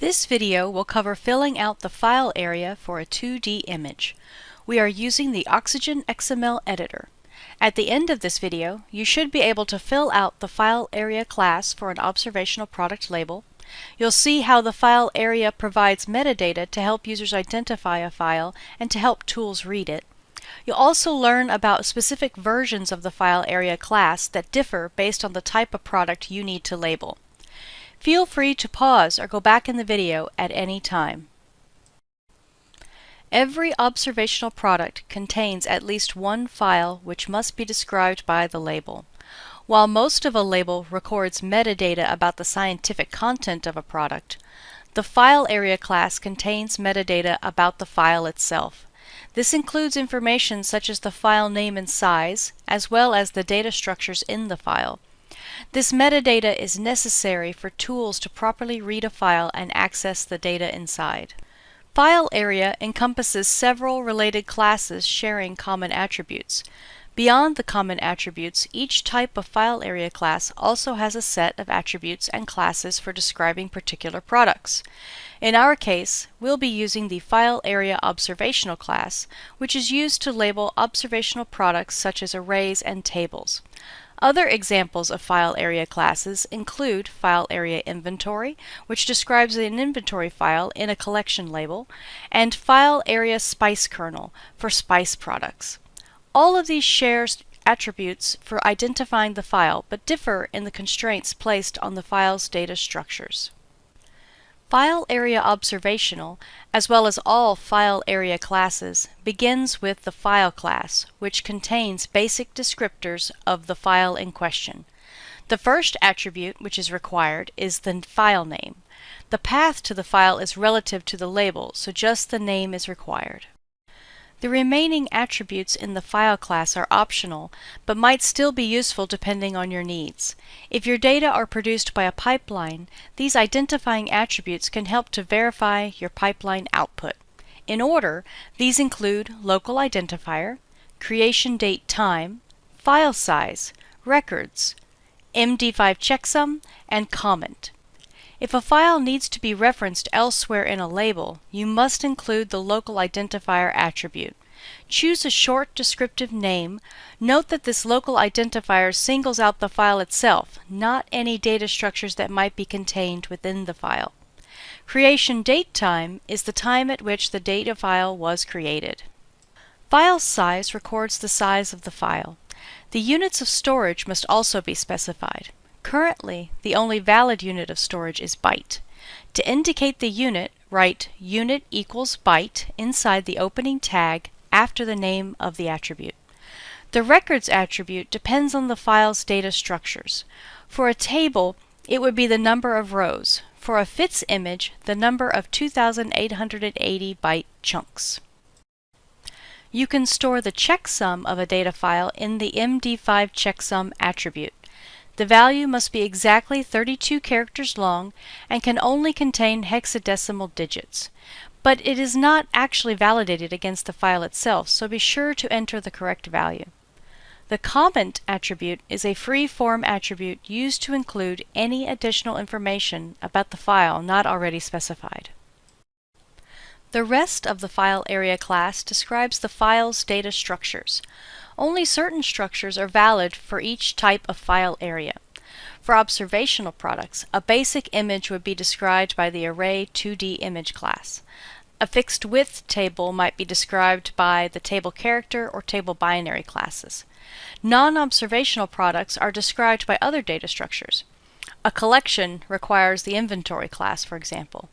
This video will cover filling out the file area for a 2D image. We are using the Oxygen XML Editor. At the end of this video, you should be able to fill out the file area class for an observational product label. You'll see how the file area provides metadata to help users identify a file and to help tools read it. You'll also learn about specific versions of the file area class that differ based on the type of product you need to label. Feel free to pause or go back in the video at any time. Every observational product contains at least one file which must be described by the label. While most of a label records metadata about the scientific content of a product, the file area class contains metadata about the file itself. This includes information such as the file name and size, as well as the data structures in the file. This metadata is necessary for tools to properly read a file and access the data inside. File area encompasses several related classes sharing common attributes. Beyond the common attributes, each type of file area class also has a set of attributes and classes for describing particular products. In our case, we'll be using the file area observational class, which is used to label observational products such as arrays and tables. Other examples of file area classes include file area inventory, which describes an inventory file in a collection label, and file area spice kernel for spice products. All of these share attributes for identifying the file, but differ in the constraints placed on the file's data structures. File area observational, as well as all file area classes, begins with the file class, which contains basic descriptors of the file in question. The first attribute which is required is the file name. The path to the file is relative to the label, so just the name is required. The remaining attributes in the file class are optional, but might still be useful depending on your needs. If your data are produced by a pipeline, these identifying attributes can help to verify your pipeline output. In order, these include local identifier, creation date time, file size, records, MD5 checksum, and comment. If a file needs to be referenced elsewhere in a label, you must include the local identifier attribute. Choose a short descriptive name. Note that this local identifier singles out the file itself, not any data structures that might be contained within the file. Creation date time is the time at which the data file was created. File size records the size of the file. The units of storage must also be specified. Currently, the only valid unit of storage is byte. To indicate the unit, write unit equals byte inside the opening tag after the name of the attribute. The records attribute depends on the file's data structures. For a table, it would be the number of rows. For a FITS image, the number of 2,880 byte chunks. You can store the checksum of a data file in the MD5 checksum attribute. The value must be exactly 32 characters long and can only contain hexadecimal digits. But it is not actually validated against the file itself, so be sure to enter the correct value. The comment attribute is a free-form attribute used to include any additional information about the file not already specified. The rest of the file area class describes the file's data structures. Only certain structures are valid for each type of file area. For observational products, a basic image would be described by the Array 2D image class. A fixed width table might be described by the table character or table binary classes. Non-observational products are described by other data structures. A collection requires the inventory class, for example.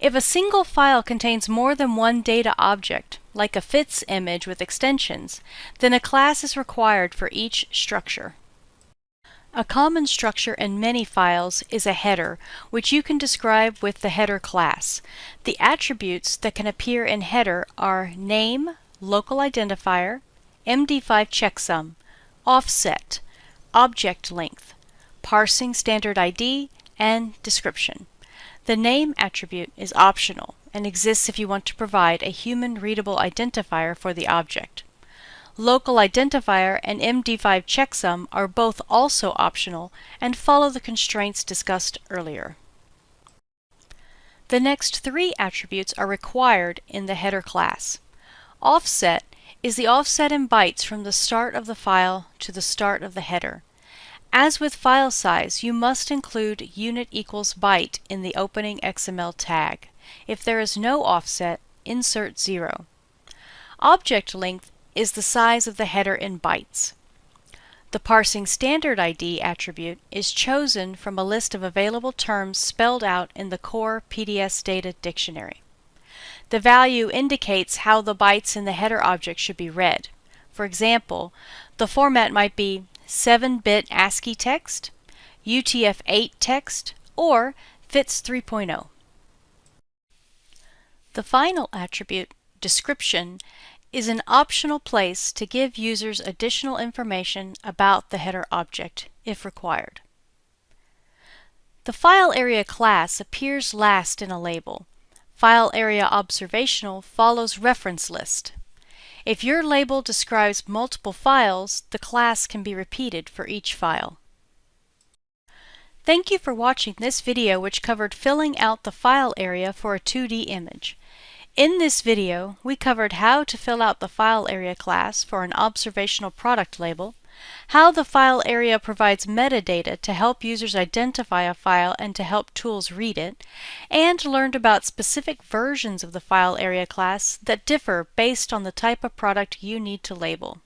If a single file contains more than one data object, like a FITS image with extensions, then a class is required for each structure. A common structure in many files is a header, which you can describe with the header class. The attributes that can appear in header are name, local identifier, MD5 checksum, offset, object length, parsing standard ID, and description. The name attribute is optional and exists if you want to provide a human-readable identifier for the object. Local identifier and MD5 checksum are both also optional and follow the constraints discussed earlier. The next three attributes are required in the header class. Offset is the offset in bytes from the start of the file to the start of the header. As with file size, you must include unit equals byte in the opening XML tag. If there is no offset, insert 0. Object length is the size of the header in bytes. The parsing standard ID attribute is chosen from a list of available terms spelled out in the core PDS data dictionary. The value indicates how the bytes in the header object should be read. For example, the format might be 7-bit ASCII text, UTF-8 text, or FITS 3.0. The final attribute, description, is an optional place to give users additional information about the header object, if required. The file area class appears last in a label. File area observational follows reference list. If your label describes multiple files, the class can be repeated for each file. Thank you for watching this video, which covered filling out the file area for a 2D image. In this video, we covered how to fill out the file area class for an observational product label, how the file area provides metadata to help users identify a file and to help tools read it, and learned about specific versions of the file area class that differ based on the type of product you need to label.